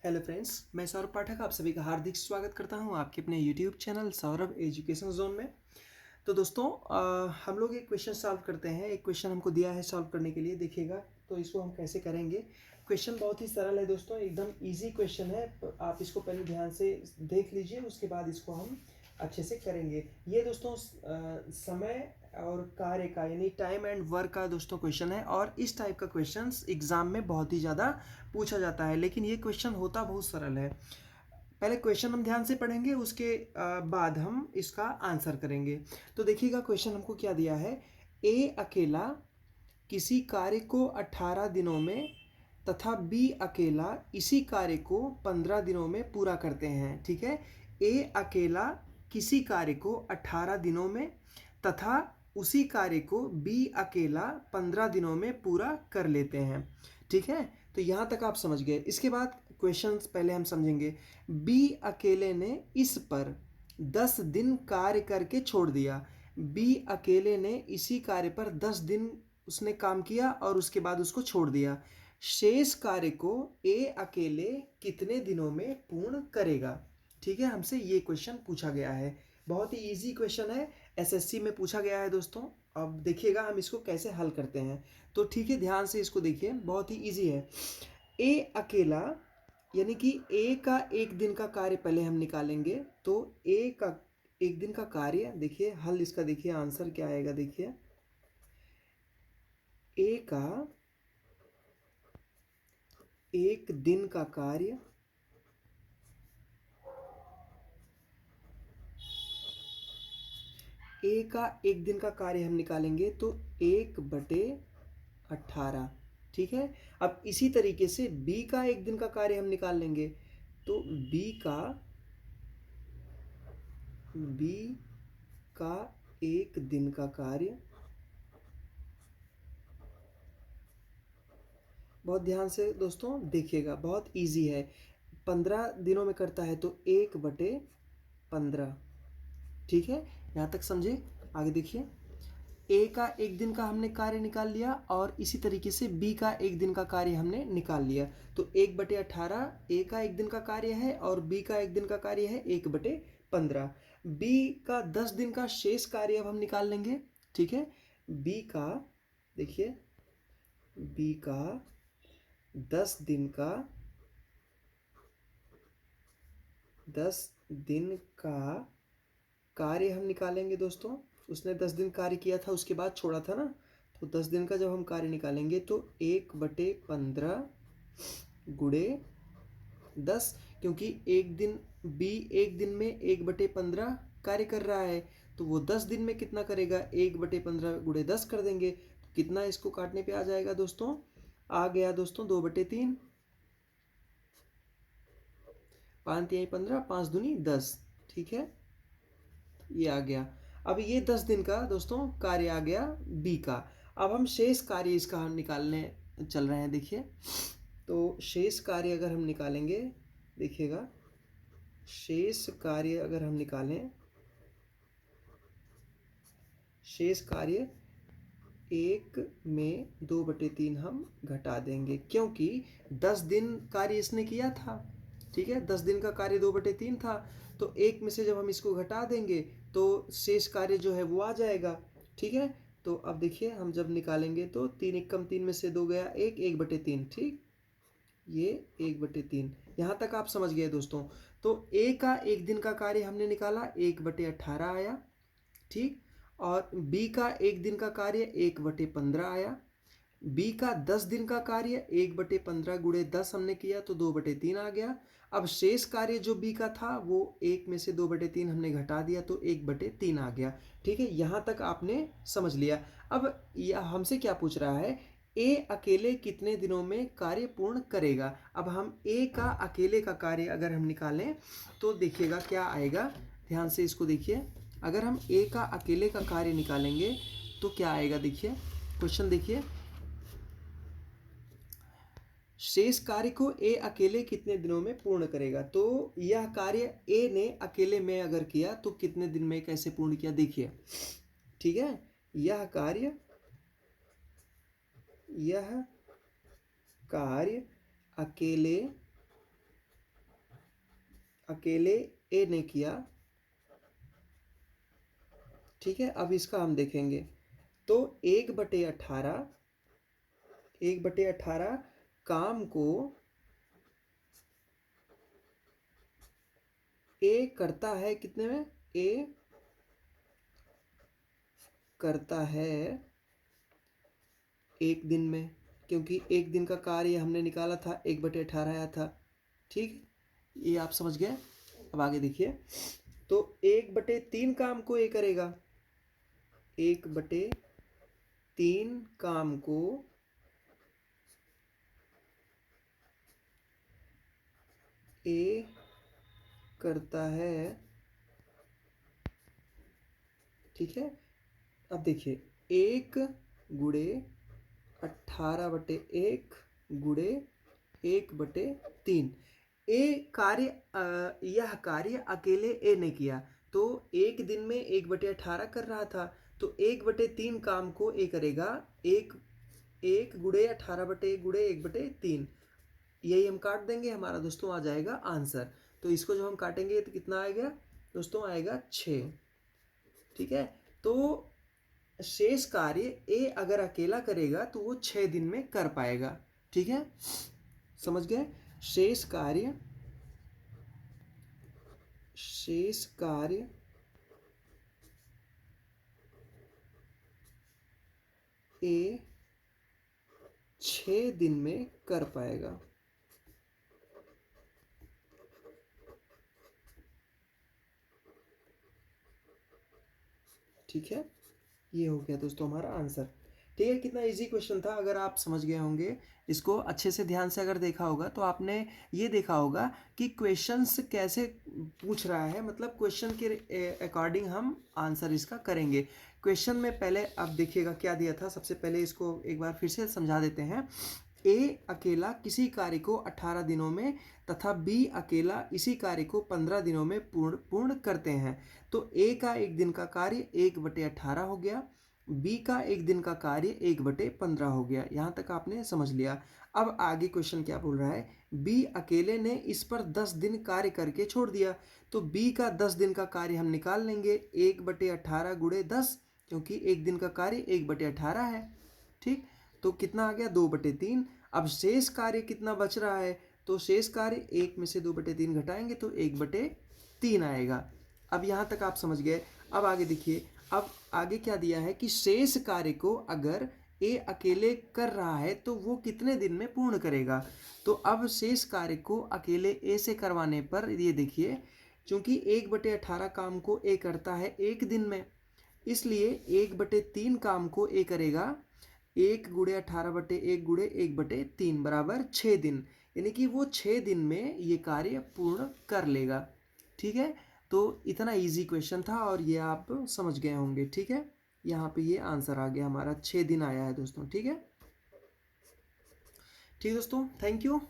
Hello friends, मैं सौरभ पाठक आप सभी का हार्दिक स्वागत करता हूं आपके अपने YouTube channel Saurabh education zone में। तो दोस्तों हम लोग एक क्वेश्चन सॉल्व करते हैं। एक क्वेश्चन हमको दिया है सॉल्व करने के लिए, देखिएगा तो इसको हम कैसे करेंगे। क्वेश्चन बहुत ही सरल है दोस्तों, एकदम इजी क्वेश्चन है। आप इसको पहले ध्यान से देख लीजिए, उसके बाद इसको हम अच्छे से करेंगे। ये दोस्तों समय और कार्य का यानी टाइम एंड वर्क का दोस्तों क्वेश्चन है, और इस टाइप का क्वेश्चन एग्जाम में बहुत ही ज़्यादा पूछा जाता है, लेकिन ये क्वेश्चन होता बहुत सरल है। पहले क्वेश्चन हम ध्यान से पढ़ेंगे, उसके बाद हम इसका आंसर करेंगे। तो देखिएगा क्वेश्चन हमको क्या दिया है। ए अकेला किसी कार्य को 18 दिनों में तथा बी अकेला इसी कार्य को 15 दिनों में पूरा करते हैं। ठीक है, ए अकेला किसी कार्य को 18 दिनों में तथा उसी कार्य को बी अकेला 15 दिनों में पूरा कर लेते हैं। ठीक है, तो यहाँ तक आप समझ गए। इसके बाद क्वेश्चंस पहले हम समझेंगे। बी अकेले ने इस पर 10 दिन कार्य करके छोड़ दिया। बी अकेले ने इसी कार्य पर 10 दिन उसने काम किया और उसके बाद उसको छोड़ दिया। शेष कार्य को ए अकेले कितने दिनों में पूर्ण करेगा। ठीक है, हमसे ये क्वेश्चन पूछा गया है। बहुत ही इजी क्वेश्चन है, एसएससी में पूछा गया है दोस्तों। अब देखिएगा हम इसको कैसे हल करते हैं। तो ठीक है, ध्यान से इसको देखिए, बहुत ही इजी है। ए अकेला यानी कि ए का एक दिन का कार्य पहले हम निकालेंगे। तो ए का एक दिन का कार्य, देखिए हल इसका, देखिए आंसर क्या आएगा। देखिए ए का एक दिन का कार्य ए का एक दिन का कार्य हम निकालेंगे तो 1/18। ठीक है, अब इसी तरीके से बी का एक दिन का कार्य हम निकाल लेंगे। तो बी का एक दिन का कार्य, बहुत ध्यान से दोस्तों देखिएगा, बहुत इजी है। 15 दिनों में करता है तो 1/15। ठीक है, यहाँ तक समझे। आगे देखिए, ए का एक दिन का हमने कार्य निकाल लिया और इसी तरीके से बी का एक दिन का कार्य हमने निकाल लिया। तो 1/18 ए का एक दिन का कार्य है और बी का एक दिन का कार्य है 1/15। बी का 10 दिन का शेष कार्य अब हम निकाल लेंगे। ठीक है, बी का, देखिए बी का 10 दिन का 10 दिन का कार्य हम निकालेंगे दोस्तों। उसने 10 दिन कार्य किया था, उसके बाद छोड़ा था ना। तो 10 दिन का जब हम कार्य निकालेंगे तो 1/15 गुणे 10, क्योंकि एक दिन बी एक दिन में 1/15 कार्य कर रहा है, तो वो 10 दिन में कितना करेगा, 1/15 गुणे 10 कर देंगे। तो कितना इसको काटने पे आ जाएगा दोस्तों, आ गया दोस्तों 2/3। 5 तिहाई 15, 5 दूनी 10। ठीक है, ये आ गया। अब ये 10 दिन का दोस्तों कार्य आ गया बी का। अब हम शेष कार्य इसका हम निकालने चल रहे हैं। देखिए, तो शेष कार्य अगर हम निकालेंगे, देखिएगा शेष कार्य अगर हम निकालें, शेष कार्य 1 में 2/3 हम घटा देंगे, क्योंकि 10 दिन कार्य इसने किया था। ठीक है, 10 दिन का कार्य 2/3 था, तो 1 में से जब हम इसको घटा देंगे तो शेष कार्य जो है वो आ जाएगा। ठीक है, तो अब देखिए हम जब निकालेंगे तो 3 एकम 3 में से 2 गया 1, 1/3। ठीक, ये 1/3। यहाँ तक आप समझ गए दोस्तों। तो ए का एक दिन का कार्य हमने निकाला, 1/18 आया। ठीक, और बी का एक दिन का कार्य 1/15 आया। बी का 10 दिन का कार्य 1/15 गुणे 10 हमने किया तो 2/3 आ गया। अब शेष कार्य जो बी का था वो 1 में से 2/3 हमने घटा दिया तो 1/3 आ गया। ठीक है, यहाँ तक आपने समझ लिया। अब यह हमसे क्या पूछ रहा है, ए अकेले कितने दिनों में कार्य पूर्ण करेगा। अब हम ए का अकेले का कार्य अगर हम निकालें तो देखिएगा क्या आएगा, ध्यान से इसको देखिए। अगर हम ए का अकेले का कार्य निकालेंगे तो क्या आएगा, देखिए क्वेश्चन देखिए। शेष कार्य को ए अकेले कितने दिनों में पूर्ण करेगा। तो यह कार्य ए ने अकेले में अगर किया तो कितने दिन में कैसे पूर्ण किया, देखिए। ठीक है, यह कार्य अकेले अकेले ए ने किया, ठीक है। अब इसका हम देखेंगे तो 1/18, 1/18 काम को ए करता है कितने में, ए करता है एक दिन में, क्योंकि एक दिन का कार्य हमने निकाला था 1/18 आया था, ठीक। ये आप समझ गए। अब आगे देखिए तो 1/3 काम को ए करेगा, 1/3 काम को ए करता है, ठीक है। अब देखिए 1/18/1 गुणे 1/3। यह कार्य अकेले ए ने किया, तो एक दिन में 1/18 कर रहा था, तो 1/3 काम को ए करेगा, 1 गुणे 18/1 गुणे 1/3। यही हम काट देंगे, हमारा दोस्तों आ जाएगा आंसर। तो इसको जब हम काटेंगे तो कितना आएगा दोस्तों, आएगा 6, ठीक है। तो शेष कार्य ए अगर अकेला करेगा तो वो 6 दिन में कर पाएगा, ठीक है। समझ गए। शेष कार्य ए 6 दिन में कर पाएगा, ठीक है। ये हो गया दोस्तों हमारा आंसर, ठीक है। कितना इजी क्वेश्चन था, अगर आप समझ गए होंगे इसको अच्छे से ध्यान से अगर देखा होगा तो आपने ये देखा होगा कि क्वेश्चंस कैसे पूछ रहा है, मतलब क्वेश्चन के अकॉर्डिंग हम आंसर इसका करेंगे। क्वेश्चन में पहले आप देखिएगा क्या दिया था, सबसे पहले इसको एक बार फिर से समझा देते हैं। ए अकेला किसी कार्य को 18 दिनों में तथा बी अकेला इसी कार्य को 15 दिनों में पूर्ण करते हैं। तो ए का एक दिन का कार्य 1/18 हो गया, बी का एक दिन का कार्य 1/15 हो गया। यहाँ तक आपने समझ लिया। अब आगे क्वेश्चन क्या बोल रहा है, बी अकेले ने इस पर 10 दिन कार्य करके छोड़ दिया, तो बी का 10 दिन का कार्य हम निकाल लेंगे 1/18 गुणे 10, क्योंकि एक दिन का कार्य 1/18 है, ठीक। तो कितना आ गया 2/3। अब शेष कार्य कितना बच रहा है, तो शेष कार्य 1 में से 2/3 घटाएंगे तो 1/3 आएगा। अब यहाँ तक आप समझ गए। अब आगे देखिए, अब आगे क्या दिया है कि शेष कार्य को अगर ए अकेले कर रहा है तो वो कितने दिन में पूर्ण करेगा। तो अब शेष कार्य को अकेले ए से करवाने पर ये देखिए, चूंकि 1/18 काम को ए करता है एक दिन में, इसलिए 1/3 काम को ए करेगा 1 गुणे 18/1 गुणे 1/3 बराबर 6 दिन, यानी कि वो 6 दिन में ये कार्य पूर्ण कर लेगा, ठीक है। तो इतना इजी क्वेश्चन था और ये आप समझ गए होंगे, ठीक है। यहाँ पे ये आंसर आ गया हमारा, 6 दिन आया है दोस्तों, ठीक है। ठीक दोस्तों, थैंक यू।